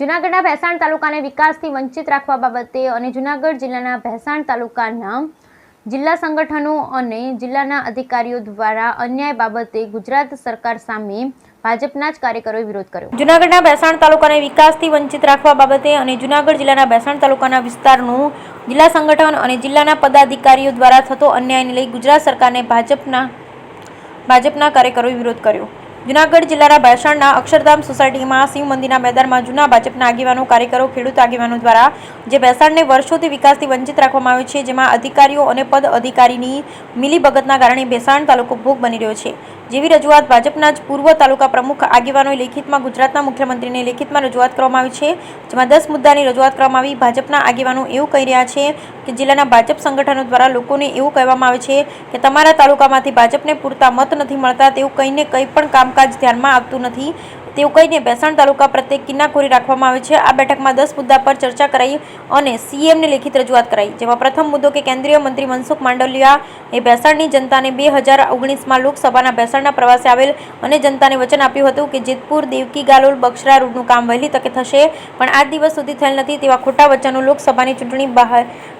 જૂનાગઢના ભેસાણ તાલુકાને વિકાસથી વંચિત રાખવા બાબતે અને જૂનાગઢ જિલ્લાના ભેસાણ તાલુકાના જિલ્લા સંગઠનો અને જિલ્લાના અધિકારીઓ દ્વારા અન્યાય બાબતે ગુજરાત સરકાર સામે ભાજપના જ કાર્યકરોએ વિરોધ કર્યો। જૂનાગઢના ભેસાણ તાલુકાને વિકાસથી વંચિત રાખવા બાબતે અને જૂનાગઢ જિલ્લાના ભેસાણ તાલુકાના વિસ્તારનું જિલ્લા સંગઠન અને જિલ્લાના પદાધિકારીઓ દ્વારા થતો અન્યાયને લઈ ગુજરાત સરકારને ભાજપના કાર્યકરોએ વિરોધ કર્યો। જૂનાગઢ જિલ્લાના ભેસાણના અક્ષરધામ સોસાયટીમાં શિવ મંદિરના મેદાનમાં જૂના ભાજપના આગેવાનો, કાર્યકરો, ખેડૂત આગેવાનો દ્વારા જે ભેસાણને વર્ષોથી વિકાસથી વંચિત રાખવામાં આવે છે, જેમાં અધિકારીઓ અને પદ અધિકારીની મિલીભગતના કારણે ભેસાણ તાલુકો ભોગ બની રહ્યો છે, જેવી રજૂઆત ભાજપના જ પૂર્વ તાલુકા પ્રમુખ આગેવાનોએ લેખિતમાં ગુજરાતના મુખ્યમંત્રીને લેખિતમાં રજૂઆત કરવામાં આવી છે, જેમાં 10 મુદ્દાની રજૂઆત કરવામાં આવી। ભાજપના આગેવાનો એવું કહી રહ્યા છે કે જિલ્લાના ભાજપ સંગઠનો દ્વારા લોકોને એવું કહેવામાં આવે છે કે તમારા તાલુકામાંથી ભાજપને પૂરતા મત નથી મળતા, તેવું કહીને કંઈ પણ કામકાજ ધ્યાનમાં આવતું નથી, તેવું કહીને ભેસાણ તાલુકા પ્રત્યે કિન્નાખોરી રાખવામાં આવે છે। આ બેઠકમાં 10 મુદ્દા પર ચર્ચા કરાઈ અને સીએમને લેખિત રજૂઆત કરાઈ, જેમાં પ્રથમ મુદ્દો કે કેન્દ્રીય મંત્રી મનસુખ માંડવિયા એ ભેસાણની જનતાને 2019માં લોકસભાના ભેસાણના પ્રવાસે આવેલ અને જનતાને વચન આપ્યું હતું કે જેતપુર, દેવકી ગાલોલ, બક્ષરા રોડનું કામ વહેલી તકે થશે, પણ આજ દિવસ સુધી થયેલ નથી, તેવા ખોટા વચનો લોકસભાની ચૂંટણી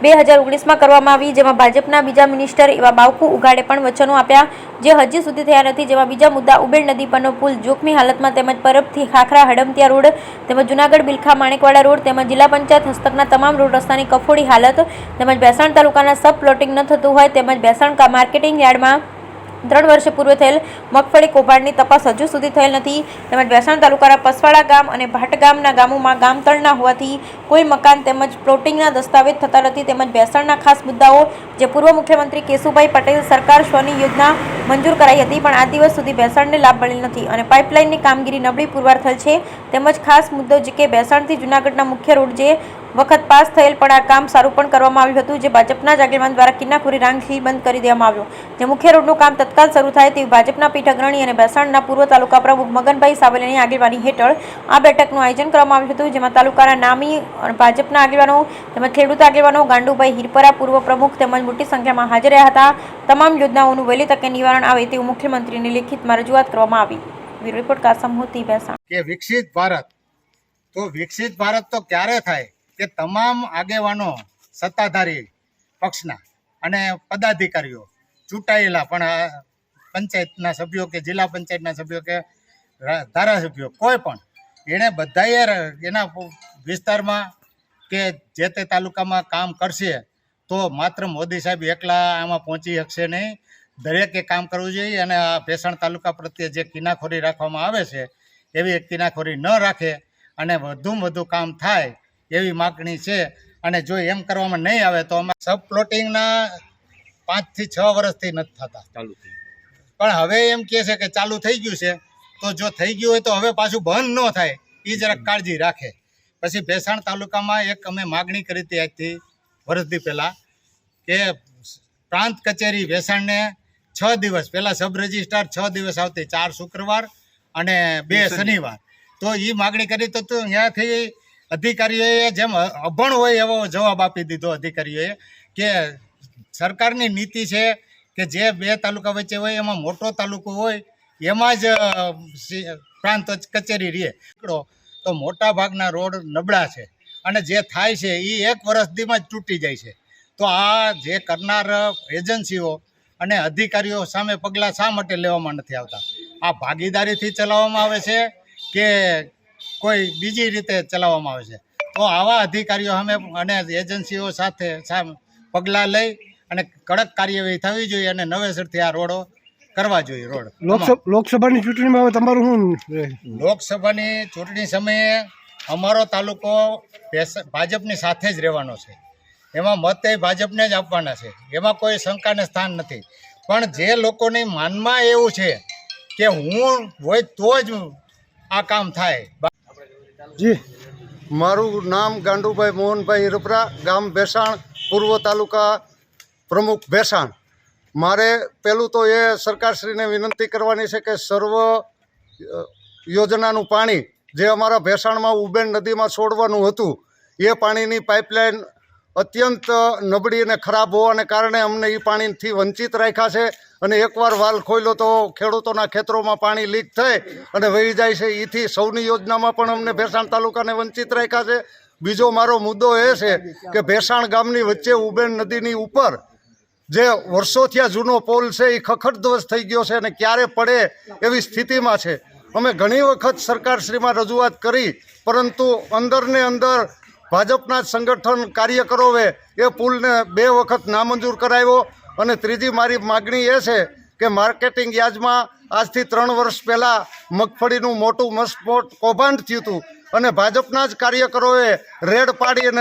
2019માં કરવામાં આવી, જેમાં ભાજપના બીજા મિનિસ્ટર એવા બાવકુ ઉઘાડે પણ વચનો આપ્યા જે હજી સુધી થયા નથી। જેમાં બીજા મુદ્દા ઉબેડ નદી પરનો પુલ જોખમી હાલતમાં તેમજ પરબથી ખાખરા હડમતિયા રોડ તેમજ જૂનાગઢ બિલખા માણેકવાડા રોડ તેમજ જિલ્લા પંચાયત હસ્તકના તમામ રોડ રસ્તાની કફોડી હાલત તેમજ ભેસાણ તાલુકાના સબ પ્લોટિંગ ન થતું હોય તેમજ ભેસાણ માર્કેટિંગ યાર્ડમાં 3 વર્ષ પૂર્વે થયેલ મગફળી કૌભાંડની તપાસ હજુ સુધી થયેલ નથી તેમજ ભેસાણ તાલુકાના પસવાડા ગામ અને ભાટ ગામના ગામોમાં ગામતળના હોવાથી કોઈ મકાન તેમજ પ્લોટિંગના દસ્તાવેજ થતા નથી તેમજ ભેસાણના ખાસ મુદ્દાઓ જે પૂર્વ મુખ્યમંત્રી કેશુભાઈ પટેલ સરકાર સ્વની યોજના મંજૂર કરાઈ હતી, પણ આ દિવસ સુધી ભેસાણને લાભ મળેલ નથી અને પાઇપલાઇનની કામગીરી નબળી પુરવાર થયેલ છે। તેમજ ખાસ મુદ્દો જે કે ભેસાણથી જૂનાગઢના મુખ્ય રોડ જે વખત પાસ થયેલ પણ આ કામ સારું પણ કરવામાં આવ્યું હતું, જે ભાજપના જ આગેવાન દ્વારા કિન્નાખોરી રાંગથી બંધ કરી દેવામાં આવ્યો, જે મુખ્ય રોડનું કામ તત્કાલ શરૂ થાય તેવી ભાજપના પીઠ અગ્રણી અને ભેસાણના પૂર્વ તાલુકા પ્રમુખ મગનભાઈ સાવલિયાની આગેવાની હેઠળ આ બેઠકનું આયોજન કરવામાં આવ્યું હતું, જેમાં તાલુકાના નામી ભાજપના આગેવાનો તેમજ ખેડૂત આગેવાનો, ગાંડુભાઈ હિરપરા પૂર્વ પ્રમુખ તેમજ મોટી સંખ્યામાં હાજર રહ્યા હતા। તમામ યોજનાઓનું વહેલી તકે નિવારણ આવે તેવું મુખ્યમંત્રીને લેખિતમાં રજૂઆત કરવામાં આવી। રિપોર્ટ કાસમ હોતી ભેસાણ। કે વિકસિત ભારત તો ક્યારે થાય કે તમામ આગેવાનો સત્તાધારી પક્ષના અને પદાધિકારીઓ ચૂંટાયેલા પણ પંચાયતના સભ્યો કે જિલ્લા પંચાયતના સભ્યો કે ધારાસભ્યો કોઈ પણ એણે બધાએ એના વિસ્તારમાં કે જે તે તાલુકામાં કામ કરશે તો માત્ર મોદી સાહેબ એકલા આમાં પહોંચી શકશે નહીં, દરેકે કામ કરવું જોઈએ અને આ ભેસાણ તાલુકા પ્રત્યે જે કિન્નાખોરી રાખવામાં આવે છે એવી કિન્નાખોરી ન રાખે અને વધુમાં વધુ કામ થાય એવી માગણી છે। અને જો એમ કરવામાં નહીં આવે તો અમે સબ પ્લોટિંગના 5 થી 6 વર્ષથી નથી થતા ચાલુ, પણ હવે એમ કહે છે કે ચાલુ થઈ ગયું છે, તો જો થઈ ગયું હોય તો હવે પાછું બંધ ન થાય એ જરાક કાળજી રાખે। પછી ભેસાણ તાલુકામાં એક અમે માગણી કરી હતી આજથી વર્ષથી પહેલાં કે પ્રાંત કચેરી ભેસાણને 6 દિવસ પહેલાં સબ રજિસ્ટ્રાર 6 દિવસ આવતી, 4 શુક્રવાર અને 2 શનિવાર, તો એ માગણી કરી તો ત્યાંથી અધિકારીઓએ જેમ અભણ હોય એવો જવાબ આપી દીધો અધિકારીઓએ કે સરકારની નીતિ છે કે જે 2 તાલુકા વચ્ચે હોય એમાં મોટો તાલુકો હોય એમાં જ પ્રાંત કચેરી રહે, તો મોટા ભાગના રોડ નબળા છે અને જે થાય છે એ 1 વર્ષ દીમાં જ તૂટી જાય છે। તો આ જે કરનાર એજન્સીઓ અને અધિકારીઓ સામે પગલાં શા માટે લેવામાં નથી આવતા? આ ભાગીદારીથી ચલાવવામાં આવે છે કે કોઈ બીજી રીતે ચલાવવામાં આવે છે? તો આવા અધિકારીઓ સામે અને એજન્સીઓ સાથે પગલાં લઈ અને કડક કાર્યવાહી થવી જોઈએ અને નવેસરથી આ રોડો કરવા જોઈએ। રોડ લોકસભાની ચૂંટણીમાં હવે તમારું શું? લોકસભાની ચૂંટણી સમયે અમારો તાલુકો ભાજપની સાથે જ રહેવાનો છે, એમાં મત ભાજપને જ આપવાના છે, એમાં કોઈ શંકાને સ્થાન નથી, પણ જે લોકોની માનમાં એવું છે કે હું હોય તો જ આ કામ થાય। જી, મારું નામ ગાંડુભાઈ મોહનભાઈ હિરપરા, ગામ ભેસાણ, પૂર્વ તાલુકા પ્રમુખ ભેસાણ। મારે પહેલું તો એ સરકારશ્રીને વિનંતી કરવાની છે કે સર્વ યોજનાનું પાણી જે અમારા ભેસાણમાં ઉબેન નદીમાં છોડવાનું હતું એ પાણીની પાઇપલાઇન અત્યંત નબળી અને ખરાબ હોવાને કારણે અમને એ પાણીથી વંચિત રાખ્યા છે. અને એકવાર વાલ ખોલ્યો તો ખેડૂતોના ખેતરોમાં પાણી લીક થઈ અને વહી જાય છે. એથી સૌની યોજનામાં પણ અમને ભેસાણ તાલુકાને વંચિત રાખ્યા છે. બીજો મારો મુદ્દો એ છે કે ભેસાણ ગામની વચ્ચે ઉબેણ નદીની ઉપર જે વર્ષોથી આ જૂનો પોલ છે એ ખખડધ્વસ્ત થઈ ગયો છે અને ક્યારે પડે એવી સ્થિતિમાં છે. અમે ઘણી વખત સરકારશ્રીમાં રજૂઆત કરી, પરંતુ અંદરને અંદર ભાજપના જ સંગઠન કાર્યકરોએ એ પુલને 2 વખત નામંજૂર કરાવ્યો. અને ત્રીજી મારી માગણી એ છે કે માર્કેટિંગ યાર્ડમાં આજથી 3 વર્ષ પહેલાં મગફળીનું મોટું મસ્ત કૌભાંડ થયું હતું અને ભાજપના જ કાર્યકરોએ રેડ પાડી અને